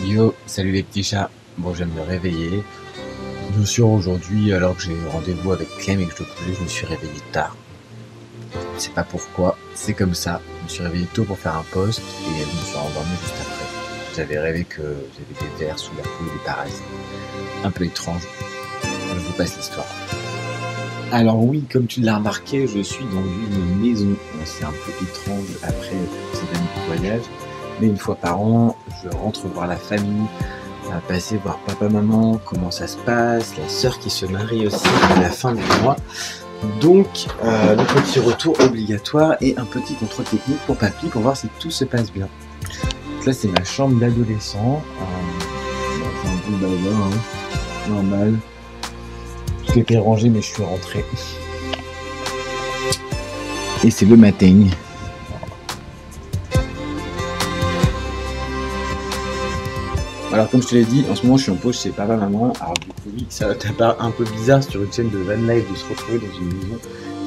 Yo, salut les petits chats. Bon, je viens de me réveiller. Bien sûr, aujourd'hui, alors que j'ai rendez-vous avec Clem et que je dois coucher, je me suis réveillé tard. Je sais pas pourquoi, c'est comme ça. Je me suis réveillé tôt pour faire un post et je me suis endormi juste après. J'avais rêvé que j'avais des vers sous la peau et des parasites. Un peu étrange. Je vous passe l'histoire. Alors oui, comme tu l'as remarqué, je suis dans une maison. Bon, c'est un peu étrange après ces années de voyage. Mais une fois par an, je rentre voir la famille, passer voir papa, maman, comment ça se passe, la sœur qui se marie aussi à la fin du mois. Donc, le petit retour obligatoire et un petit contrôle technique pour papy pour voir si tout se passe bien. Donc là, c'est ma chambre d'adolescent. C'est un peu bazar, hein. Normal. Tout était rangé, mais je suis rentré. Et c'est le matin. Alors comme je te l'ai dit, en ce moment je suis en pause chez papa maman. Alors du coup oui, ça t'apparaît un peu bizarre sur une chaîne de van life de se retrouver dans une maison.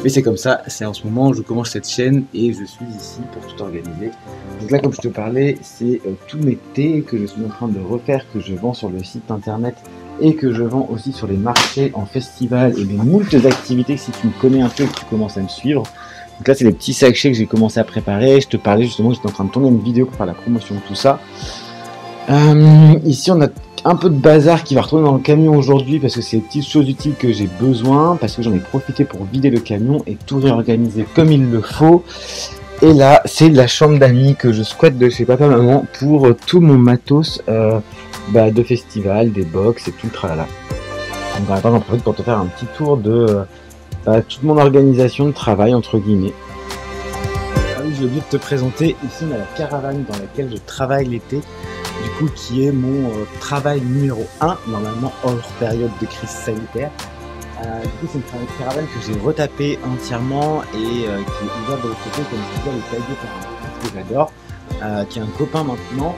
Mais c'est comme ça, c'est en ce moment je commence cette chaîne et je suis ici pour tout organiser. Donc là comme je te parlais, c'est tous mes thés que je suis en train de refaire, que je vends sur le site internet et que je vends aussi sur les marchés, en festival et des moultes activités si tu me connais un peu et que tu commences à me suivre. Donc là c'est les petits sachets que j'ai commencé à préparer. Je te parlais justement que j'étais en train de tourner une vidéo pour faire la promotion de tout ça. Ici on a un peu de bazar qui va retourner dans le camion aujourd'hui parce que c'est des petites choses utiles que j'ai besoin, parce que j'en ai profité pour vider le camion et tout réorganiser comme il le faut. Et là c'est la chambre d'amis que je squatte de chez papa maman pour tout mon matos de festival, des box et tout le tralala. Donc attends, j'en profite pour te faire un petit tour de toute mon organisation de travail entre guillemets. J'ai oublié de te présenter, ici on a la caravane dans laquelle je travaille l'été, du coup qui est mon travail numéro 1, normalement hors période de crise sanitaire. Du coup c'est une caravane que j'ai retapée entièrement et qui est ouverte de l'autre côté, comme je disais, elle est taillée par un que j'adore, qui est un copain maintenant.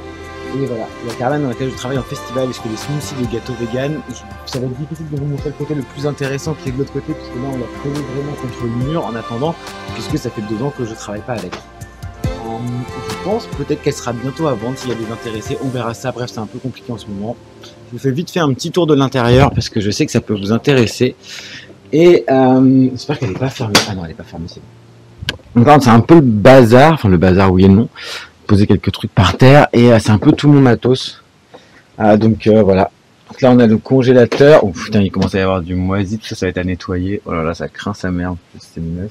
Et voilà, la caravane dans laquelle je travaille en festival et je fais des smoothies de gâteaux vegan. Ça va être difficile de vous montrer le côté le plus intéressant qui est de l'autre côté, puisque là on l'a collé vraiment contre le mur en attendant, puisque ça fait 2 ans que je travaille pas avec. Je pense peut-être qu'elle sera bientôt à vendre s'il y a des intéressés, on verra ça, bref c'est un peu compliqué en ce moment. Je vous fais vite faire un petit tour de l'intérieur parce que je sais que ça peut vous intéresser. Et j'espère qu'elle n'est pas fermée. Ah non elle n'est pas fermée, c'est bon. Donc c'est un peu le bazar, enfin le bazar oui et non. Poser quelques trucs par terre et c'est un peu tout mon matos. Voilà. Donc là on a le congélateur. Oh putain, il commence à y avoir du moisi, tout ça, ça va être à nettoyer. Oh là là, ça craint sa mère, c'est neuf.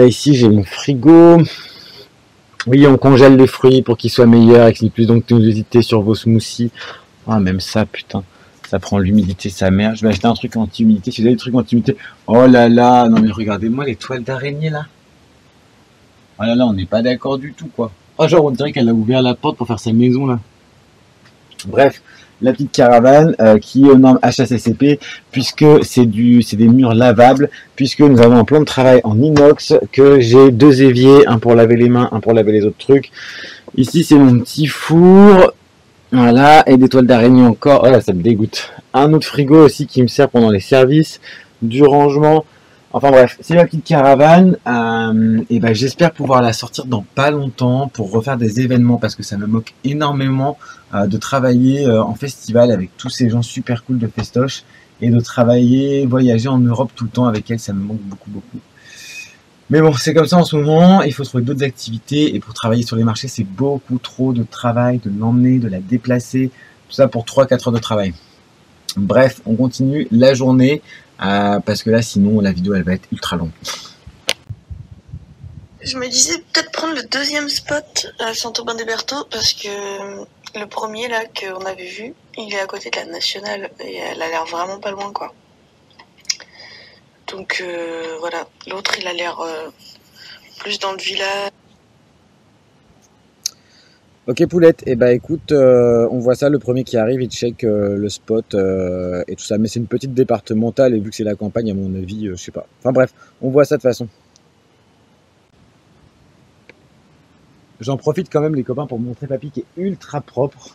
Ici j'ai une frigo. Oui, on congèle les fruits pour qu'ils soient meilleurs et qu'il n'y ait plus d'onctuosité sur vos smoothies. Ah, même ça, putain, ça prend l'humidité sa mère. Je vais acheter un truc anti-humidité. Si vous avez des trucs anti-humidité. Oh là là, non mais regardez-moi les toiles d'araignée là. Oh là là, on n'est pas d'accord du tout, quoi. Oh, genre, on dirait qu'elle a ouvert la porte pour faire sa maison, là. Bref, la petite caravane qui est aux normes HACCP, puisque c'est des murs lavables, puisque nous avons un plan de travail en inox, que j'ai 2 éviers, un pour laver les mains, un pour laver les autres trucs. Ici, c'est mon petit four. Voilà, et des toiles d'araignée encore. Oh là, ça me dégoûte. Un autre frigo aussi qui me sert pendant les services, du rangement. Enfin bref, c'est ma petite caravane et j'espère pouvoir la sortir dans pas longtemps pour refaire des événements parce que ça me moque énormément de travailler en festival avec tous ces gens super cool de festoche et de travailler, voyager en Europe tout le temps avec elle, ça me manque beaucoup. Mais bon, c'est comme ça en ce moment, il faut trouver d'autres activités et pour travailler sur les marchés, c'est beaucoup trop de travail, de l'emmener, de la déplacer, tout ça pour 3-4 heures de travail. Bref, on continue la journée. Parce que là sinon la vidéo elle va être ultra longue. Je me disais peut-être prendre le 2e spot à Saint-Aubin-des-Bertaux parce que le premier là qu'on avait vu il est à côté de la nationale et elle a l'air vraiment pas loin quoi. Donc voilà, l'autre il a l'air plus dans le village. Ok Poulette, et écoute, on voit ça, le premier qui arrive, il check le spot et tout ça, mais c'est une petite départementale et vu que c'est la campagne, à mon avis, je sais pas. Enfin bref, on voit ça de toute façon. J'en profite quand même les copains pour montrer papy qui est ultra propre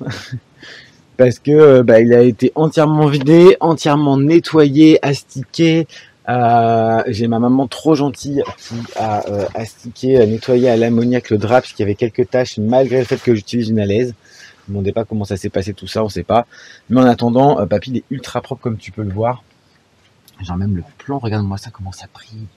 parce que il a été entièrement vidé, entièrement nettoyé, astiqué. J'ai ma maman trop gentille qui a astiqué, nettoyé à l'ammoniac le drap parce qu'il y avait quelques taches malgré le fait que j'utilise une alaise. Ne demandez pas comment ça s'est passé tout ça, on sait pas. Mais en attendant, papy il est ultra propre comme tu peux le voir. Genre même le plan, regarde-moi ça, comment ça brille.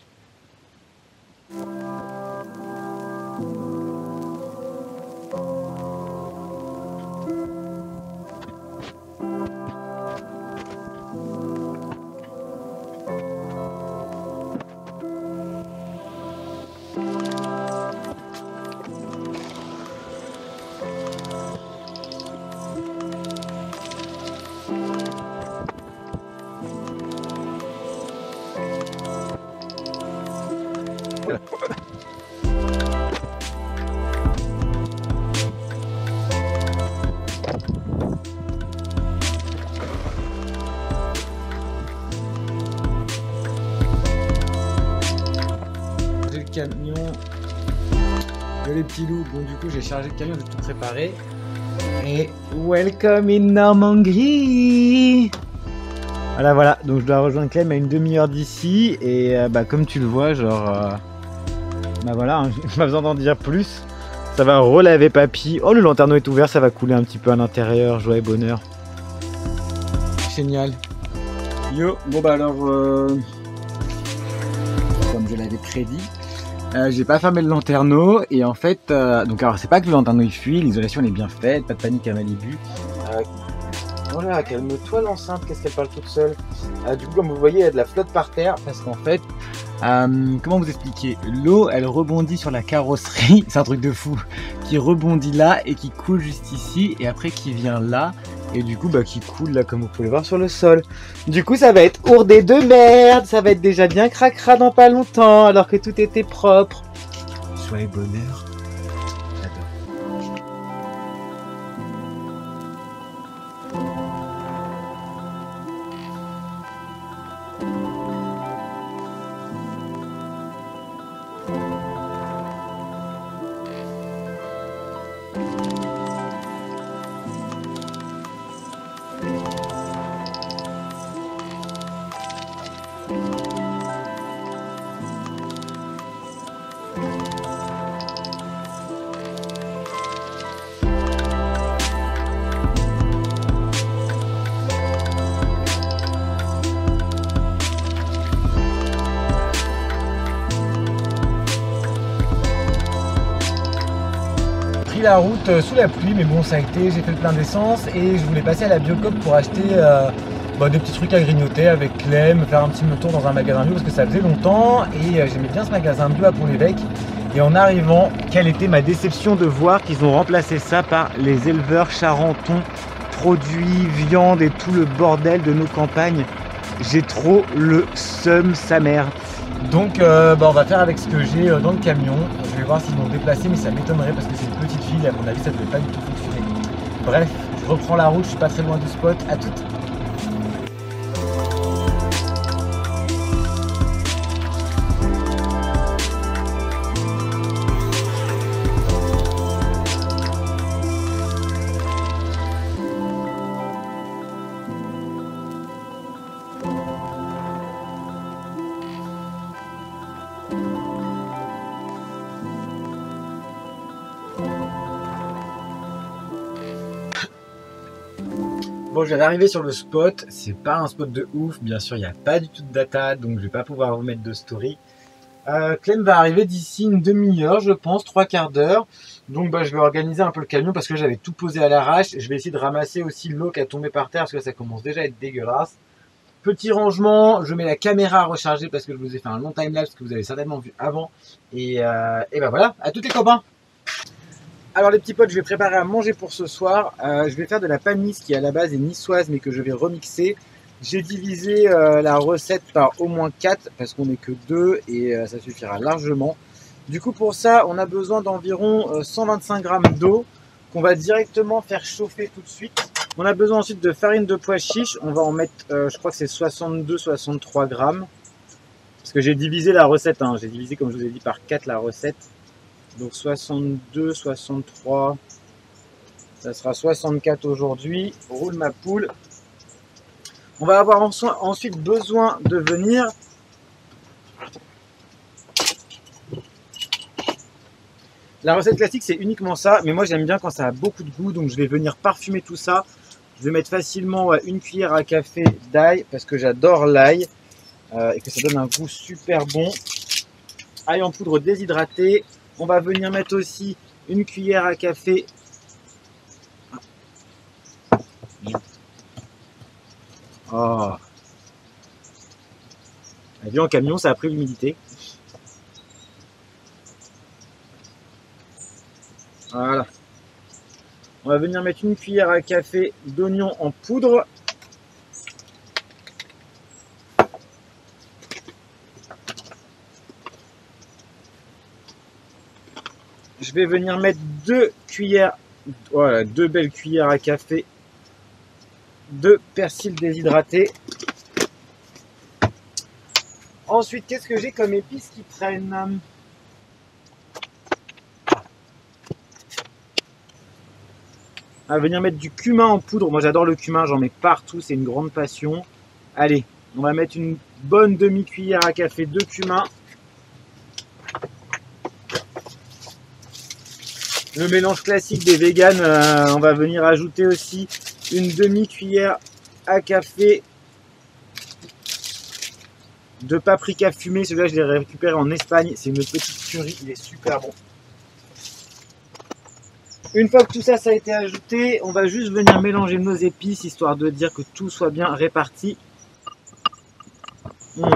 J'ai le camion, les petits loups. Bon, du coup, j'ai chargé le camion, j'ai tout préparé. Et welcome in Normandie. Voilà, donc je dois rejoindre Clem à une demi-heure d'ici. Et comme tu le vois, genre, voilà, hein, j'ai pas besoin d'en dire plus. Ça va relaver papy. Oh, le lanterneau est ouvert, ça va couler un petit peu à l'intérieur. Joie et bonheur. Génial. Yo, bon bah alors, comme je l'avais prédit, j'ai pas fermé le lanterneau et en fait, donc alors c'est pas que le lanterneau il fuit, l'isolation elle est bien faite, pas de panique à Malibu. Voilà, calme-toi l'enceinte, qu'est-ce qu'elle parle toute seule. Du coup, comme vous voyez, il y a de la flotte par terre parce qu'en fait, comment vous expliquer, l'eau elle rebondit sur la carrosserie, c'est un truc de fou, qui rebondit là et qui coule juste ici et après qui vient là et du coup qui coule là comme vous pouvez le voir sur le sol. Du coup ça va être ourdé de merde, ça va être déjà bien cracra dans pas longtemps alors que tout était propre. Joie et bonheur. La route sous la pluie, mais bon ça a été, j'ai fait le plein d'essence et je voulais passer à la Biocoop pour acheter des petits trucs à grignoter avec Clem, faire un petit tour dans un magasin bio parce que ça faisait longtemps et j'aimais bien ce magasin bio à Pont-l'Évêque. Et en arrivant, quelle était ma déception de voir qu'ils ont remplacé ça par les éleveurs Charenton, produits, viande et tout le bordel de nos campagnes. J'ai trop le seum sa mère. Donc on va faire avec ce que j'ai dans le camion. Je vais voir s'ils vont déplacer, mais ça m'étonnerait parce que c'est une petite file. À mon avis, ça ne devait pas du tout fonctionner. Bref, je reprends la route, je suis pas très loin du spot. À toutes. Bon, je viens d'arriver sur le spot, c'est pas un spot de ouf, bien sûr il n'y a pas du tout de data, donc je vais pas pouvoir vous mettre de story. Clem va arriver d'ici une demi-heure, je pense, 3/4 d'heure. Donc je vais organiser un peu le camion parce que j'avais tout posé à l'arrache. Je vais essayer de ramasser aussi l'eau qui a tombé par terre parce que ça commence déjà à être dégueulasse. Petit rangement, je mets la caméra à recharger parce que je vous ai fait un long timelapse que vous avez certainement vu avant. Et voilà, à tous les copains. Alors les petits potes, je vais préparer à manger pour ce soir. Je vais faire de la panisse qui à la base est niçoise mais que je vais remixer. J'ai divisé la recette par au moins 4 parce qu'on n'est que 2 et ça suffira largement. Du coup pour ça, on a besoin d'environ 125 g d'eau qu'on va directement faire chauffer tout de suite. On a besoin ensuite de farine de pois chiche. On va en mettre, je crois que c'est 62-63 grammes. Parce que j'ai divisé la recette, hein. J'ai divisé comme je vous ai dit par 4 la recette. Donc 62, 63, ça sera 64 aujourd'hui. Roule ma poule. On va avoir ensuite besoin de venir La recette classique, c'est uniquement ça, mais moi j'aime bien quand ça a beaucoup de goût, donc je vais venir parfumer tout ça. Je vais mettre facilement une cuillère à café d'ail, parce que j'adore l'ail, et que ça donne un goût super bon. Ail en poudre déshydraté. On va venir mettre aussi une cuillère à café. Oh. Elle vient en camion, ça a pris l'humidité. Voilà. On va venir mettre une cuillère à café d'oignon en poudre. Je vais venir mettre 2 cuillères, voilà, 2 belles cuillères à café de persil déshydraté. Ensuite, qu'est-ce que j'ai comme épices qui traînent? On va venir mettre du cumin en poudre. Moi j'adore le cumin, j'en mets partout, c'est une grande passion. Allez, on va mettre une bonne demi-cuillère à café de cumin. Le mélange classique des véganes, on va venir ajouter aussi une demi-cuillère à café de paprika fumé. Celui-là, je l'ai récupéré en Espagne. C'est une petite curry, il est super bon. Une fois que tout ça, ça a été ajouté, on va juste venir mélanger nos épices, histoire de dire que tout soit bien réparti.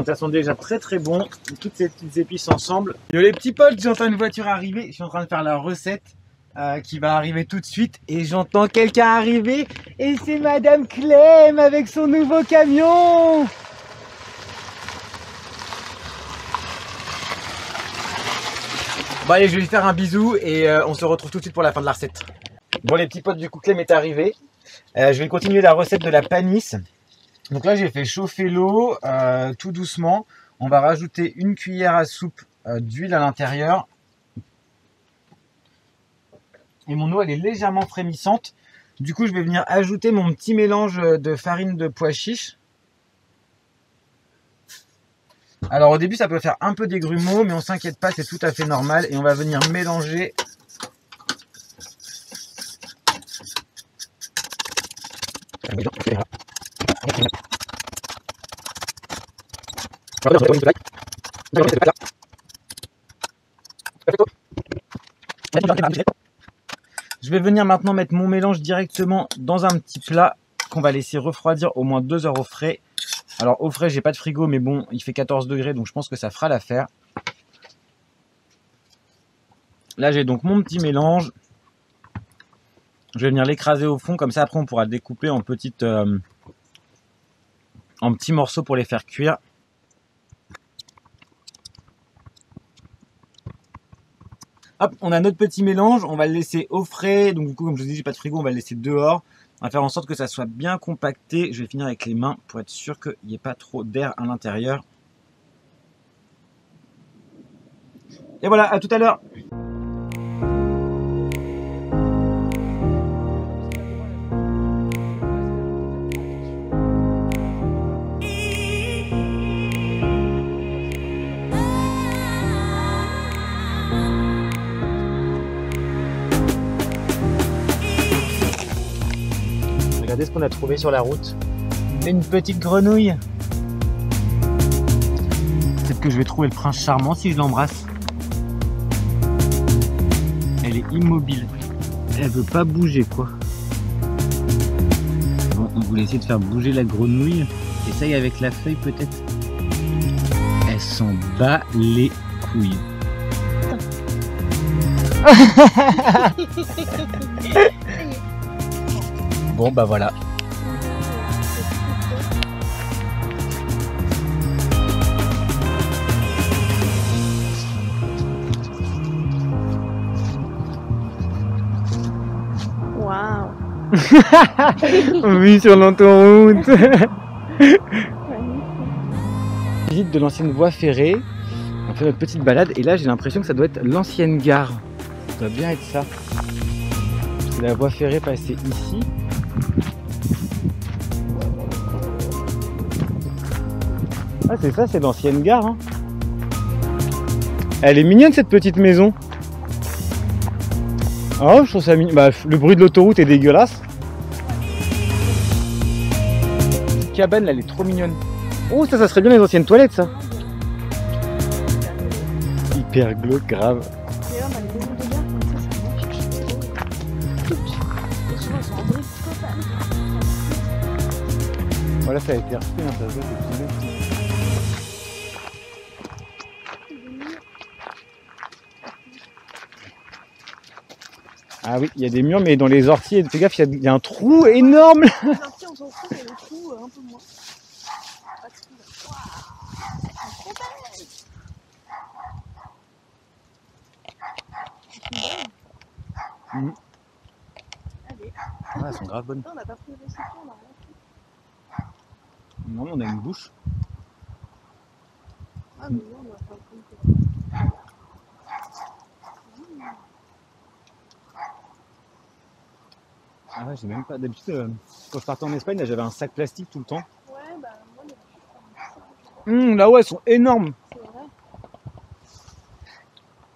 Ça sent déjà très très bon, toutes ces petites épices ensemble. Yo les petits potes, j'entends une voiture arriver, je suis en train de faire la recette. Qui va arriver tout de suite et j'entends quelqu'un arriver et c'est Madame Clem avec son nouveau camion. Bon allez, je vais lui faire un bisou et on se retrouve tout de suite pour la fin de la recette. Bon les petits potes, du coup Clem est arrivé. Je vais continuer la recette de la panisse. Donc là j'ai fait chauffer l'eau tout doucement. On va rajouter une cuillère à soupe d'huile à l'intérieur. Et mon eau elle est légèrement frémissante. Du coup je vais venir ajouter mon petit mélange de farine de pois chiche. Alors au début ça peut faire un peu des grumeaux, mais on s'inquiète pas, c'est tout à fait normal. Et on va venir mélanger. Je vais venir maintenant mettre mon mélange directement dans un petit plat qu'on va laisser refroidir au moins 2 heures au frais. Alors au frais, j'ai pas de frigo, mais bon, il fait 14 degrés, donc je pense que ça fera l'affaire. Là, j'ai donc mon petit mélange. Je vais venir l'écraser au fond, comme ça après on pourra le découper en petits morceaux pour les faire cuire. Hop, on a notre petit mélange, on va le laisser au frais. Donc du coup, comme je vous dis, j'ai pas de frigo, on va le laisser dehors. On va faire en sorte que ça soit bien compacté. Je vais finir avec les mains pour être sûr qu'il n'y ait pas trop d'air à l'intérieur. Et voilà, à tout à l'heure. Regardez ce qu'on a trouvé sur la route. Une petite grenouille. Peut-être que je vais trouver le prince charmant si je l'embrasse. Elle est immobile. Elle veut pas bouger quoi. Bon, on voulait essayer de faire bouger la grenouille. Essaye avec la feuille peut-être. Elle s'en bat les couilles. Bon bah voilà. Waouh. Oui, sur l'autoroute. Visite de l'ancienne voie ferrée. On fait notre petite balade et là j'ai l'impression que ça doit être l'ancienne gare. Ça doit bien être ça. Parce que la voie ferrée passait ici. Ah c'est ça, c'est l'ancienne gare. Hein. Elle est mignonne cette petite maison. Oh, je trouve ça mignon. Bah, le bruit de l'autoroute est dégueulasse. Cette cabane là, elle est trop mignonne. Oh, ça serait bien les anciennes toilettes, ça. Hyper glauque, grave. Et là, on a les maisons de gare, comme ça magnifique. Et souvent, elles sont en briques totales. Voilà, ça a été refait, hein, ça se voit, c'est tout neuf. Ah oui, il y a des murs, mais dans les orties, fais gaffe, il y a un trou énorme. Les orties, on s'en fout, mais le trou, un peu moins. Pas de trou, là. Waouh, elles sont trop belles. Mmh. Allez. Ah, elles sont grave bonnes. On n'a pas pris de réception, on a rien fait. Non, on a une bouche. Ah, mais non, on n'a pas pris. Ah ouais, j'ai même pas. D'habitude, quand je partais en Espagne, là, j'avais un sac plastique tout le temps. Ouais, bah, moi, les Là, ouais, elles sont énormes. c'est vrai.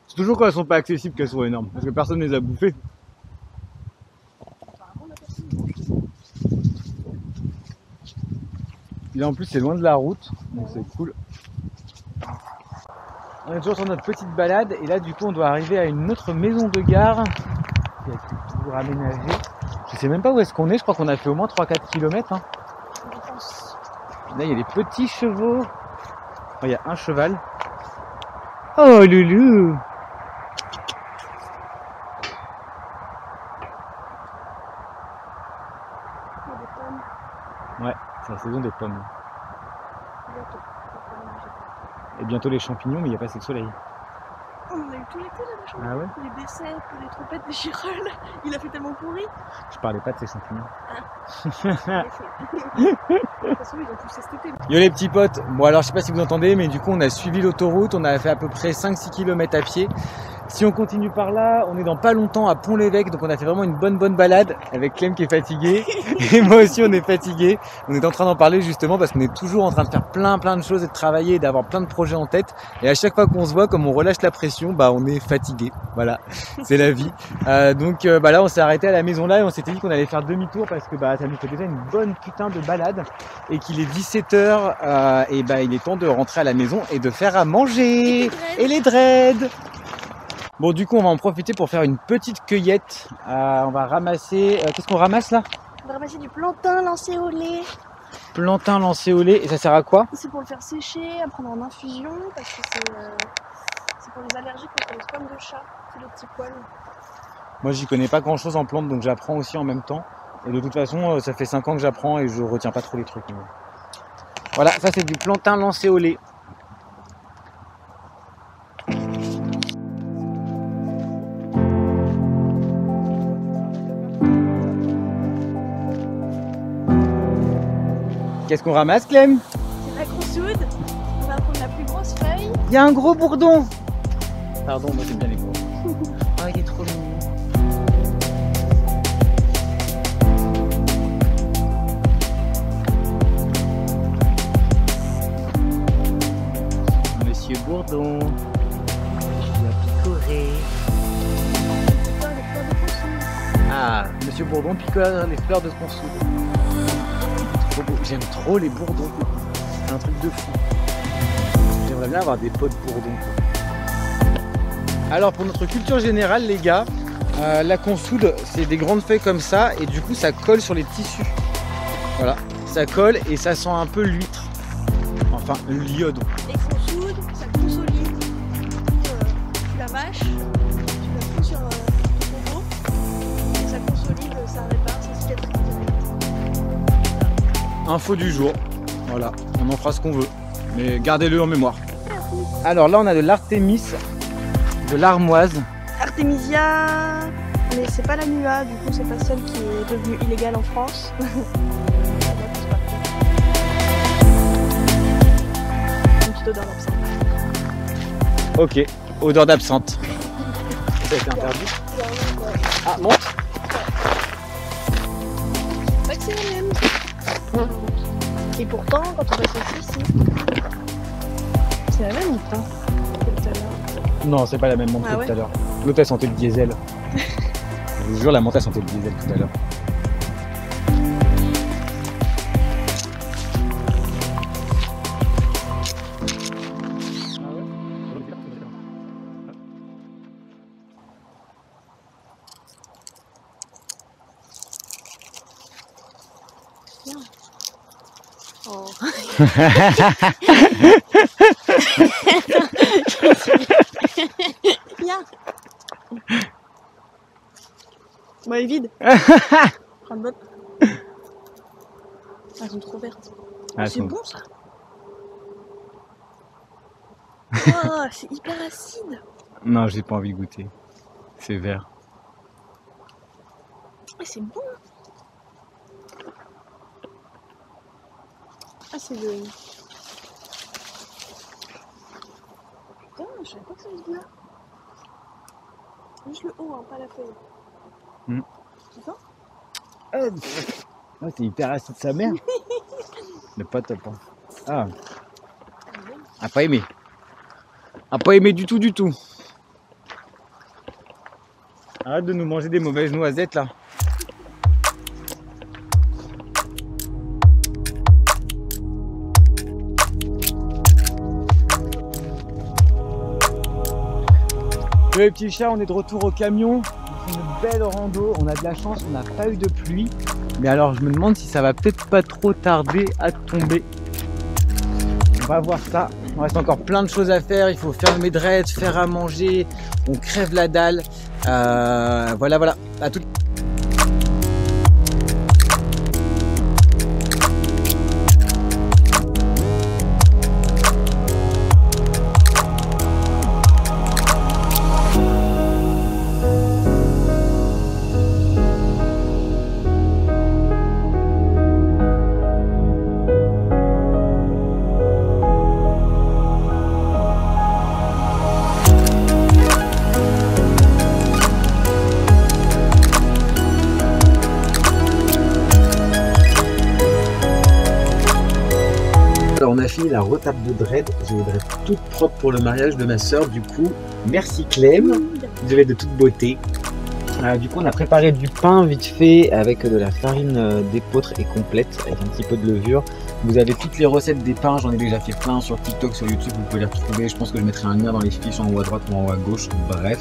C'est toujours quand elles sont pas accessibles qu'elles sont énormes, parce que personne ne les a bouffées. Apparemment, on a pas pris. Et là, en plus, c'est loin de la route, donc c'est cool. On est toujours sur notre petite balade, et là, du coup, on doit arriver à une autre maison de gare qui a été toujours aménagée. Je sais même pas où est-ce qu'on est, je crois qu'on a fait au moins 3-4 km. Hein. Je pense. Là, il y a des petits chevaux. Oh, il y a un cheval. Oh, loulou! Il y a des pommes. Ouais, c'est la saison des pommes. Bientôt. Et bientôt les champignons, mais il n'y a pas assez de soleil. Oh, on a eu tout l'été là, les champignons. Ah ouais? Les décès, les trompettes, les girolles. Il a fait tellement pourri. Je parlais pas de ces champignons. De toute façon, ils ont poussé cet été. Yo les petits potes, bon alors je sais pas si vous entendez, mais du coup on a suivi l'autoroute, on a fait à peu près 5-6 km à pied. Si on continue par là, on est dans pas longtemps à Pont-l'Évêque, donc on a fait vraiment une bonne balade avec Clem qui est fatigué et moi aussi on est fatigué. On est en train d'en parler justement parce qu'on est toujours en train de faire plein de choses et de travailler et d'avoir plein de projets en tête. Et à chaque fois qu'on se voit, comme on relâche la pression, bah on est fatigué. Voilà, c'est la vie. Donc là on s'est arrêté à la maison là et on s'était dit qu'on allait faire demi-tour parce que ça nous fait déjà une bonne putain de balade et qu'il est 17h et il est temps de rentrer à la maison et de faire à manger. Et les dreads. Bon, du coup, on va en profiter pour faire une petite cueillette. On va ramasser. Qu'est-ce qu'on ramasse là? On va ramasser du plantain lancé au lait. Plantain lancé au lait. Et ça sert à quoi? C'est pour le faire sécher, à prendre en infusion, parce que c'est pour les allergiques contre les pommes de chat. C'est le petit poil. Moi, j'y connais pas grand chose en plantes, donc j'apprends aussi en même temps. Et de toute façon, ça fait 5 ans que j'apprends et je retiens pas trop les trucs. Voilà, ça c'est du plantain lancé au lait. Qu'est-ce qu'on ramasse, Clem? C'est la consoude. On va prendre la plus grosse feuille. Il y a un gros bourdon. Pardon, moi j'aime bien les bourdons. Oh, il est trop mignon. Monsieur Bourdon, il a picoré. Ah, Monsieur Bourdon picore les fleurs de consoude. J'aime trop les bourdons, c'est un truc de fou. J'aimerais bien avoir des potes bourdons. Alors pour notre culture générale les gars, la consoude c'est des grandes feuilles comme ça et du coup ça colle sur les tissus. Voilà, ça colle et ça sent un peu l'huître. Enfin l'iode. Et consoude, ça consolide. Tu la mâches, tu la fous sur ton dos et ça consolide, ça répare, ça cicatrise. Info du jour, voilà, on en fera ce qu'on veut, mais gardez-le en mémoire. Alors là on a de l'artémis, de l'armoise. Artemisia, mais c'est pas la Mua, du coup c'est pas celle qui est devenue illégale en France. Une petite odeur d'absinthe. Ok, odeur d'absinthe. Ça a été interdit. Ah, monte. Pas que c'est la même. Et pourtant, quand on passe ici, c'est la même montre, hein, que tout à l'heure. Non, c'est pas la même montre Ah que ouais. tout à l'heure. L'autre elle sentait le diesel. Je vous jure, la menthe, elle sentait le diesel tout à l'heure. Oh. Viens. Bon, elle est vide. Prends une bonne. Elles sont trop vertes. Ah, c'est bon ça. Oh, c'est hyper acide. Non, j'ai pas envie de goûter. C'est vert. C'est bon. Ah, c'est le... Putain, je savais pas que ça se dit là. Juste le haut, hein, pas la feuille. C'est ça? C'est hyper acide sa mère. Mais pas top. Hein. Ah. A pas aimé. A pas aimé du tout, du tout. Arrête de nous manger des mauvaises noisettes là. Les petits chats, on est de retour au camion. C'est une belle rando. On a de la chance, on n'a pas eu de pluie. Mais alors, je me demande si ça va peut-être pas trop tarder à tomber. On va voir ça. Il reste encore plein de choses à faire. Il faut faire le maîtresse, faire à manger. On crève la dalle. Voilà. À tout. Alors on a fini la retape de dread, j'ai les dreads toutes propres pour le mariage de ma soeur, du coup merci Clem, vous avez de toute beauté. Du coup on a préparé du pain vite fait avec de la farine d'épeautre et complète avec un petit peu de levure. Vous avez toutes les recettes des pains, j'en ai déjà fait plein sur TikTok, sur YouTube, vous pouvez les retrouver, je pense que je mettrai un lien dans les fiches en haut à droite ou en haut à gauche, bref.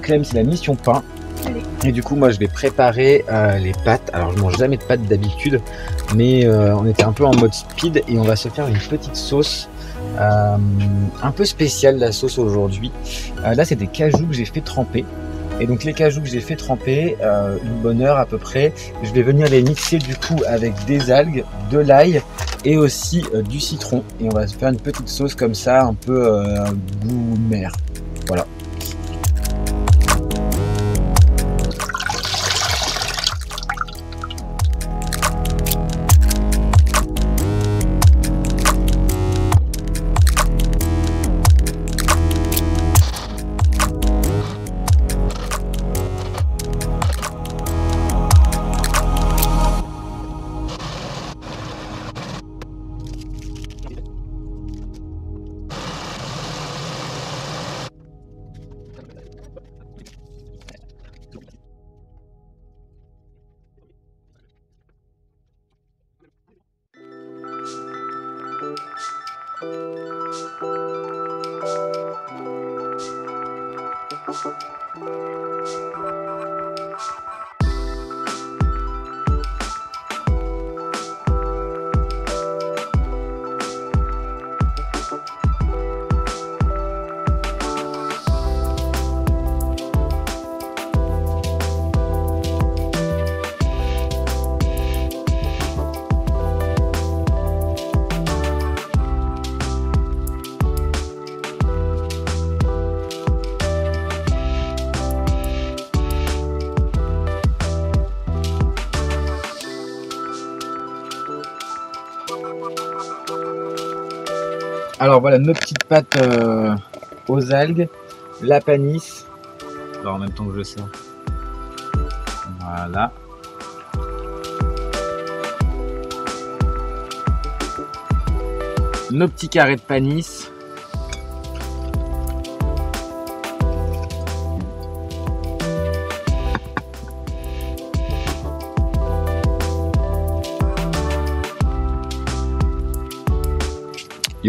Clem c'est la mission pain. Allez. Et du coup moi je vais préparer les pâtes. Alors je mange jamais de pâtes d'habitude, mais on était un peu en mode speed et on va se faire une petite sauce un peu spéciale, la sauce aujourd'hui. Là c'est des cajous que j'ai fait tremper. Et donc les cajous que j'ai fait tremper, une bonne heure à peu près, je vais venir les mixer du coup avec des algues, de l'ail et aussi du citron. Et on va se faire une petite sauce comme ça, un peu goût mer. Voilà. Alors voilà nos petites pâtes aux algues, la panisse. Alors en même temps que je sers. Voilà. Nos petits carrés de panisse.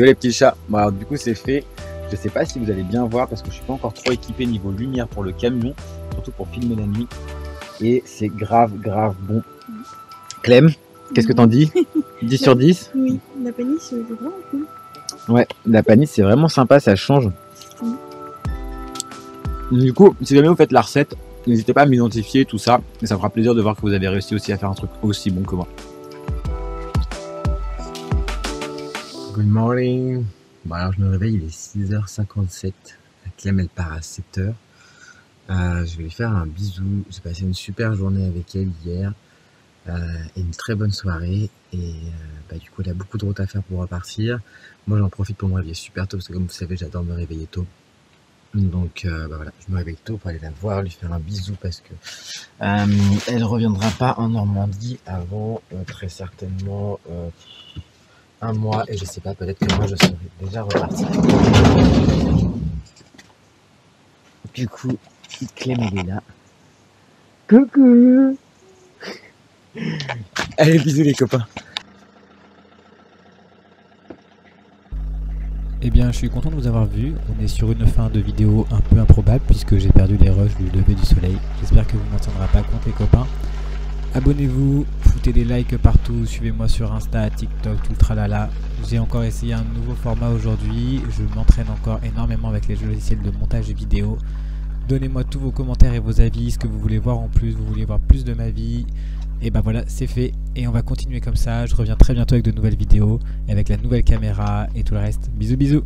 Yo les petits chats. Bon, alors, du coup c'est fait. Je sais pas si vous allez bien voir parce que je suis pas encore trop équipé niveau lumière pour le camion, surtout pour filmer la nuit. Et c'est grave bon. Clem, qu'est-ce que t'en dis? 10 sur 10? Oui, la panisse, c'est vraiment cool. Ouais, la panisse c'est vraiment sympa, ça change. Du coup, si jamais vous faites la recette, n'hésitez pas à m'identifier tout ça, et ça me fera plaisir de voir que vous avez réussi aussi à faire un truc aussi bon que moi. Good morning. Bon alors je me réveille, il est 6h57. La Clem elle part à 7h. Je vais lui faire un bisou. J'ai passé une super journée avec elle hier. Et une très bonne soirée. Et du coup elle a beaucoup de route à faire pour repartir. Moi j'en profite pour me réveiller super tôt parce que comme vous savez j'adore me réveiller tôt. Donc voilà, je me réveille tôt pour aller la voir, lui faire un bisou parce que elle reviendra pas en Normandie avant très certainement un mois et je sais pas, peut-être que moi je serai déjà reparti. Du coup, Clem il est là. Coucou. Allez, bisous les copains. Eh bien, je suis content de vous avoir vu. On est sur une fin de vidéo un peu improbable puisque j'ai perdu les rushs du lever du soleil. J'espère que vous ne m'en tiendrez pas compte les copains. Abonnez-vous, foutez des likes partout, suivez-moi sur Insta, TikTok, tout le tralala. J'ai encore essayé un nouveau format aujourd'hui. Je m'entraîne encore énormément avec les logiciels de montage vidéo. Donnez-moi tous vos commentaires et vos avis, ce que vous voulez voir en plus, vous voulez voir plus de ma vie. Et bah voilà, c'est fait et on va continuer comme ça. Je reviens très bientôt avec de nouvelles vidéos, avec la nouvelle caméra et tout le reste. Bisous bisous.